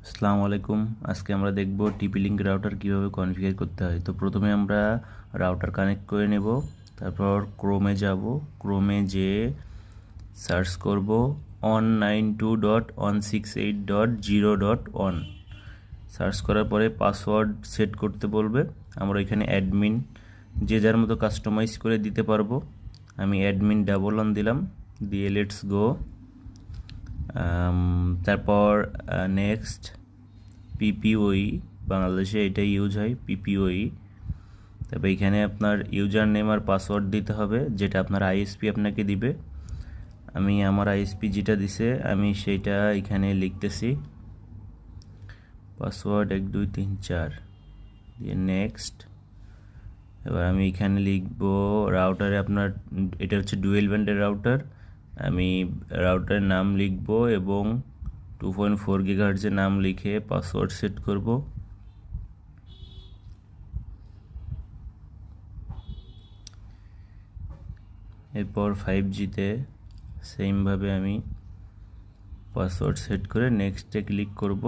আসসালামু আলাইকুম। আজকে আমরা দেখব টিপি লিঙ্ক রাউটার কিভাবে কনফিগার করতে হয়। তো প্রথমে আমরা রাউটার কানেক্ট করে নেব, তারপর ক্রোমে যাব, ক্রোমে যেয়ে সার্চ করব 192.168.0.1। সার্চ করার পরে পাসওয়ার্ড সেট করতে বলবে। আমরা এখানে অ্যাডমিন যে যার মতো কাস্টমাইজ করে দিতে পারবো। আমি অ্যাডমিন ডাবল 1 দিলাম, দিয়ে লেটস গো। তারপর নেক্সট পিপিওই, বাংলাদেশে এটাই ইউজ হয় পিপিওই। তবে এখানে আপনার ইউজার নেম আর পাসওয়ার্ড দিতে হবে, যেটা আপনার আইএসপি আপনাকে দিবে। আমি আমার আইএসপি যেটা দিছে আমি সেইটা এখানে লিখতেছি, পাসওয়ার্ড 1 2 3 4 দিয়ে নেক্সট। এবার আমি এখানে লিখব রাউটারে আপনার, এটা হচ্ছে ডুয়েল ব্যান্ডের রাউটার। আমি রাউটারের নাম লিখব এবং 2.4 গিগাহার্টজের নাম লিখে পাসওয়ার্ড সেট করব। এরপর 5Gতে সেমভাবে আমি পাসওয়ার্ড সেট করে নেক্সটে ক্লিক করব।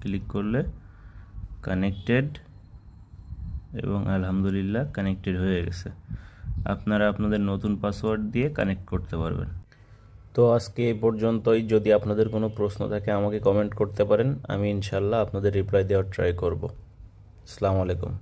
ক্লিক করলে কানেক্টেড, এবং আলহামদুলিল্লাহ কানেক্টেড হয়ে গেছে। আপনারা আপনাদের নতুন পাসওয়ার্ড দিয়ে কানেক্ট করতে পারবেন। তো আজকে এই পর্যন্তই। যদি আপনাদের কোনো প্রশ্ন থাকে আমাকে কমেন্ট করতে পারেন, আমি ইনশাল্লাহ আপনাদের রিপ্লাই দেওয়ার ট্রাই করব। আসসালামু আলাইকুম।